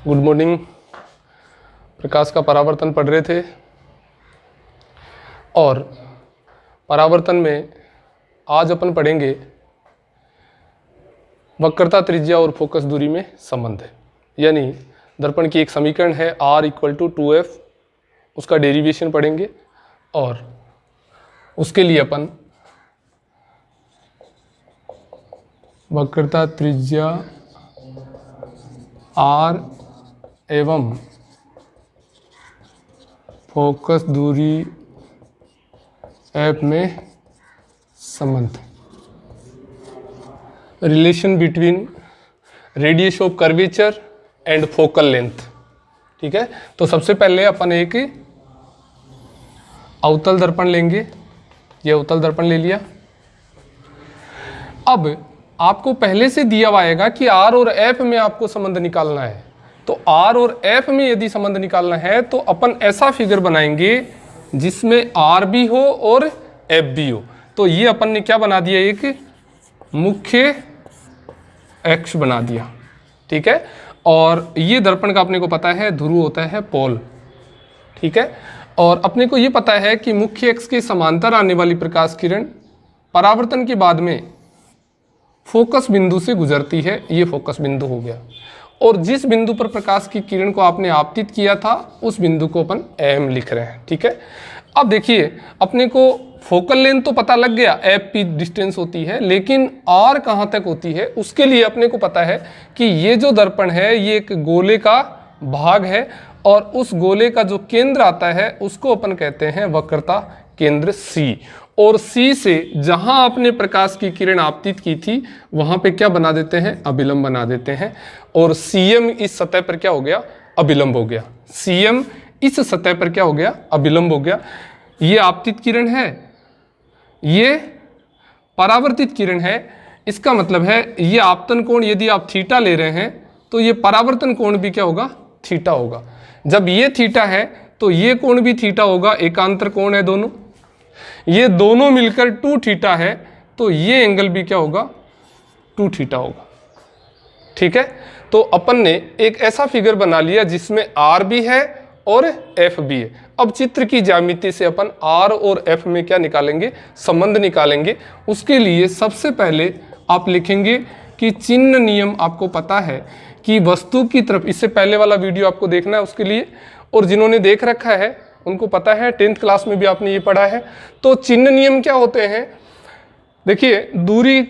Good morning. प्रकाश का परावर्तन पढ़ रहे थे और परावर्तन में आज अपन पढ़ेंगे वक्रता त्रिज्या और फोकस दूरी में संबंध है। यानी दर्पण की एक समीकरण है R = 2F, उसका डेरिवेशन पढ़ेंगे और उसके लिए अपन वक्रता त्रिज्या R एवं फोकस दूरी F में संबंध, relation between radius of curvature and focal length. ठीक है, तो सबसे पहले अपन एक अवतल दर्पण लेंगे। ये अवतल दर्पण ले लिया। अब आपको पहले से दिया हुआ आएगा कि R और F में आपको संबंध निकालना है। तो R और F में यदि संबंध निकालना है तो अपन ऐसा फिगर बनाएंगे जिसमें R भी हो और F भी हो। तो ये अपन ने क्या बना दिया, एक मुख्य अक्ष बना दिया। ठीक है, और ये दर्पण का अपने को पता है ध्रुव होता है पोल। ठीक है, और अपने को ये पता है कि मुख्य अक्ष के समांतर आने वाली प्रकाश किरण परावर्तन के बाद में फोकस बिंदु से गुजरती है। ये फोकस बिंदु हो गया, और जिस बिंदु पर प्रकाश की किरण को आपने आपतित किया था उस बिंदु को अपन M लिख रहे हैं। ठीक है, अब देखिए अपने को फोकल लेंथ तो पता लग गया, FP डिस्टेंस होती है, लेकिन R कहाँ तक होती है उसके लिए अपने को पता है कि ये जो दर्पण है ये एक गोले का भाग है और उस गोले का जो केंद्र आता है उसको अपन कहते हैं वक्रता केंद्र C। और C से जहां आपने प्रकाश की किरण आपतित की थी वहां पे क्या बना देते हैं, अभिलंब बना देते हैं। और CM इस सतह पर क्या हो गया, अभिलंब हो गया। CM इस सतह पर क्या हो गया, अभिलंब हो गया। ये आपतित किरण है, ये परावर्तित किरण है। इसका मतलब है ये आपतन कोण यदि आप थीटा ले रहे हैं तो ये परावर्तन कोण भी क्या होगा, थीटा होगा। जब ये थीटा है तो ये कोण भी थीटा होगा, एकांतर कोण है दोनों। ये दोनों मिलकर 2 थीटा है तो ये एंगल भी क्या होगा, 2 थीटा होगा। ठीक है, तो अपन ने एक ऐसा फिगर बना लिया जिसमें R भी है और F भी है। अब चित्र की ज्यामिति से अपन R और F में क्या निकालेंगे, संबंध निकालेंगे। उसके लिए सबसे पहले आप लिखेंगे कि चिन्ह नियम आपको पता है कि वस्तु की तरफ, इससे पहले वाला वीडियो आपको देखना है उसके लिए, और जिन्होंने देख रखा है उनको पता है, 10th क्लास में भी आपने ये पढ़ा है। तो चिन्ह नियम क्या होते हैं, देखिए दूरी,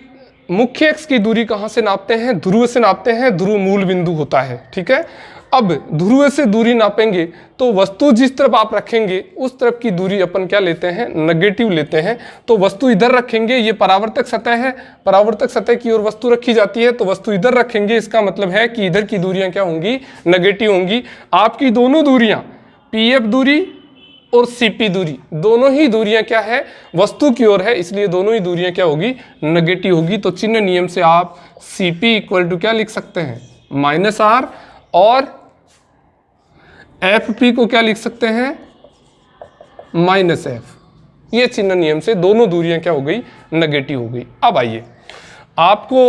मुख्य अक्ष की दूरी कहाँ से नापते हैं, ध्रुव से नापते हैं, ध्रुव मूल बिंदु होता है। ठीक है, अब ध्रुव से दूरी नापेंगे तो वस्तु जिस तरफ आप रखेंगे उस तरफ की दूरी अपन क्या लेते हैं, नेगेटिव लेते हैं। तो वस्तु इधर रखेंगे, ये परावर्तक सतह है, परावर्तक सतह की ओर वस्तु रखी जाती है, तो वस्तु इधर रखेंगे। इसका मतलब है कि इधर की दूरियां क्या होंगी, नेगेटिव होंगी। आपकी दोनों दूरियां PF दूरी और CP दूरी, दोनों ही दूरियां क्या है, वस्तु की ओर है, इसलिए दोनों ही दूरियां क्या होगी, नेगेटिव होगी। तो चिन्ह नियम से आप CP = क्या लिख सकते हैं, -R, और FP को क्या लिख सकते हैं, -F। ये चिन्ह नियम से दोनों दूरियां क्या हो गई, नेगेटिव हो गई। अब आइए आपको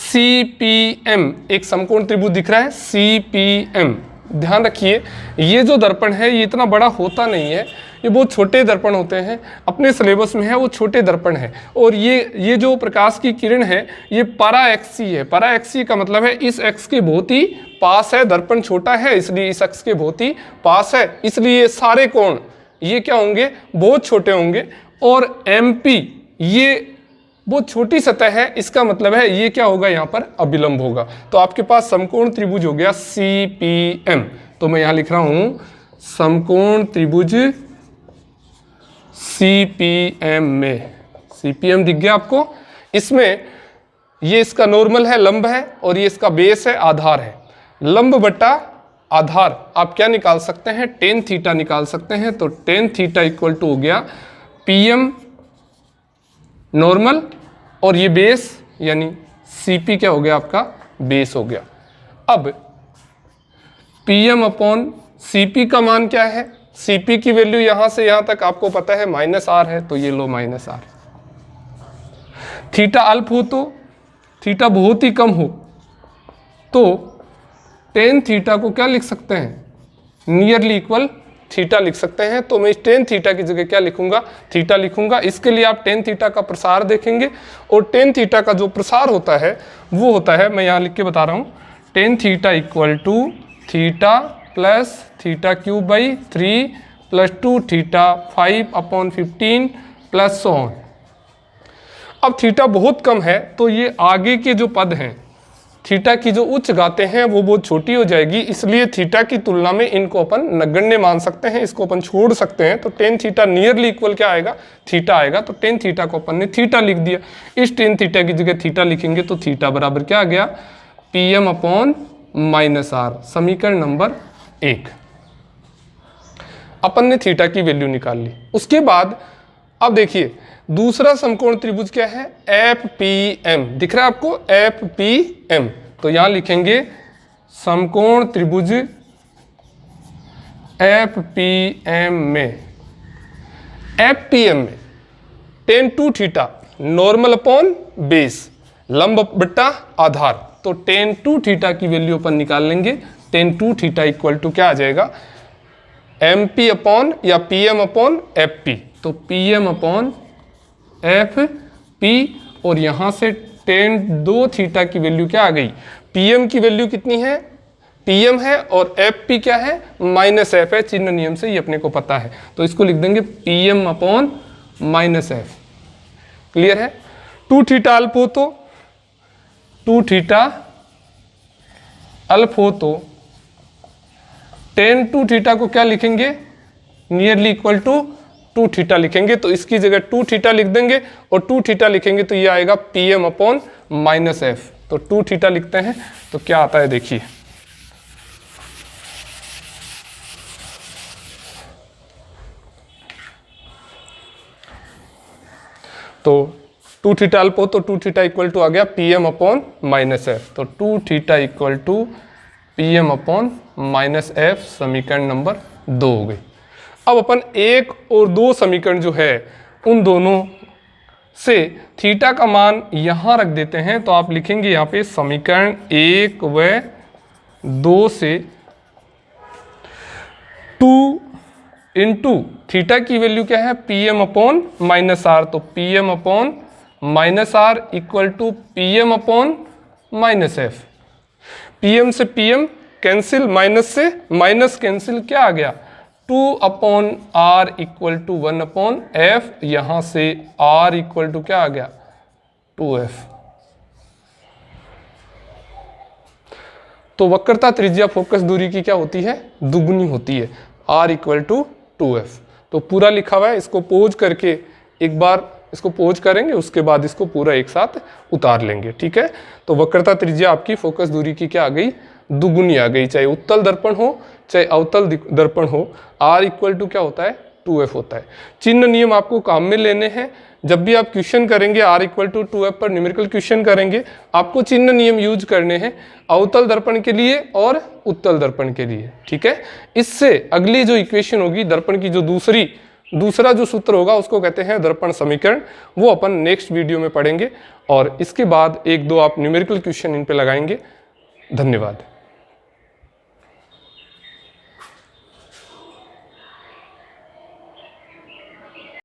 CPM एक समकोण त्रिभुज दिख रहा है, CPM। ध्यान रखिए ये जो दर्पण है ये इतना बड़ा होता नहीं है, ये बहुत छोटे दर्पण होते हैं। अपने सिलेबस में है वो छोटे दर्पण है। और ये जो प्रकाश की किरण है ये पराअक्षीय है। पराअक्षीय का मतलब है इस अक्ष के बहुत ही पास है। दर्पण छोटा है इसलिए इस अक्ष के बहुत ही पास है, इसलिए सारे कोण ये क्या होंगे, बहुत छोटे होंगे। और MP ये बहुत छोटी सतह है, इसका मतलब है ये क्या होगा, यहाँ पर अभिलंब होगा। तो आपके पास समकोण त्रिभुज हो गया CPM। तो मैं यहाँ लिख रहा हूं समकोण त्रिभुज CPM में, CPM दिख गया आपको। इसमें ये इसका नॉर्मल है, लंब है, और ये इसका बेस है, आधार है। लंब बटा आधार आप क्या निकाल सकते हैं, tan थीटा निकाल सकते हैं। तो tan थीटा = हो गया PM नॉर्मल, और ये बेस यानी CP क्या हो गया, आपका बेस हो गया। अब PM/CP का मान क्या है, CP की वैल्यू यहां से यहां तक आपको पता है -R है, तो ये लो -R। थीटा अल्प हो तो, थीटा बहुत ही कम हो तो टेन थीटा को क्या लिख सकते हैं, नियरली इक्वल थीटा लिख सकते हैं। तो मैं इस टेन थीटा की जगह क्या लिखूंगा, थीटा लिखूंगा। इसके लिए आप टेन थीटा का प्रसार देखेंगे, और टेन थीटा का जो प्रसार होता है वो होता है, मैं यहाँ लिख के बता रहा हूँ, tan theta equal to theta plus theta cube by 3 plus 2 theta 5/15 plus so on. अब थीटा बहुत कम है तो ये आगे के जो पद हैं थीटा की जो उच्च गाते हैं वो बहुत छोटी हो जाएगी, इसलिए थीटा की तुलना में इनको अपन नगण्य मान सकते हैं, इसको अपन छोड़ सकते हैं। तो टेन थीटा नियरली इक्वल क्या आएगा, थीटा आएगा। तो टेन थीटा को अपन ने थीटा लिख दिया। इस टेन थीटा की जगह थीटा लिखेंगे तो थीटा बराबर क्या आ गया, Pm/-r। समीकरण नंबर 1। अपन ने थीटा की वैल्यू निकाल ली। उसके बाद अब देखिए दूसरा समकोण त्रिभुज क्या है, FPM। दिख रहा है आपको, FPM। तो यहां लिखेंगे समकोण त्रिभुज FPM में, FPM में tan 2 theta normal upon base, लंब बट्टा आधार। तो tan 2 थीटा की वैल्यू अपन निकाल लेंगे। tan 2 थीटा इक्वल टू क्या आ जाएगा, MP अपॉन या PM अपॉन FP। तो PM अपॉन FP, और यहां से tan 2 थीटा की वैल्यू क्या आ गई, PM की वैल्यू कितनी है, PM है, और FP क्या है, -f है। चिन्ह नियम से ये अपने को पता है, तो इसको लिख देंगे PM अपॉन -f। क्लियर है। 2 थीटा अल्प हो तो 2 थीटा अल्प हो तो tan 2 थीटा को क्या लिखेंगे, नियरली इक्वल टू 2 थीटा लिखेंगे। तो इसकी जगह 2 थीटा लिख देंगे, और 2 थीटा लिखेंगे तो ये आएगा PM अपॉन -f। तो 2 थीटा लिखते हैं तो क्या आता है देखिए, तो 2 थीटा अल्प हो तो 2 थीटा इक्वल टू आ गया PM अपॉन -f। तो 2 theta equal to PM upon -f समीकरण नंबर 2 हो गई। अब अपन 1 और 2 समीकरण जो है उन दोनों से थीटा का मान यहां रख देते हैं। तो आप लिखेंगे यहां पे समीकरण 1 व 2 से 2 इंटू थीटा की वैल्यू क्या है, PM अपॉन -r। तो PM अपॉन -r इक्वल to PM upon -f। PM से PM कैंसिल, माइनस से माइनस कैंसिल, क्या आ गया, 2/r इक्वल टू 1/f। यहां से r इक्वल टू क्या आ गया, 2f। तो वक्रता त्रिज्या फोकस दूरी की क्या होती है, दुगुनी होती है, r इक्वल टू 2f। तो पूरा लिखा हुआ है, इसको पोज करके एक बार इसको पोज करेंगे, उसके बाद इसको पूरा एक साथ उतार लेंगे। ठीक है। तो वक्रता त्रिज्या आपकी फोकस दूरी की क्या आ गई, दुगुनी आ गई, चाहे उत्तल दर्पण हो चाहे अवतल दर्पण हो। r इक्वल टू क्या होता है, 2f होता है। चिन्ह नियम आपको काम में लेने हैं। जब भी आप क्वेश्चन करेंगे r इक्वल टू 2f पर न्यूमेरिकल क्वेश्चन करेंगे, आपको चिन्ह नियम यूज करने हैं अवतल दर्पण के लिए और उत्तल दर्पण के लिए। ठीक है। इससे अगली जो इक्वेशन होगी दर्पण की, जो दूसरा जो सूत्र होगा उसको कहते हैं दर्पण समीकरण। वो अपन नेक्स्ट वीडियो में पढ़ेंगे, और इसके बाद 1-2 आप न्यूमेरिकल क्वेश्चन इन पे लगाएंगे। धन्यवाद।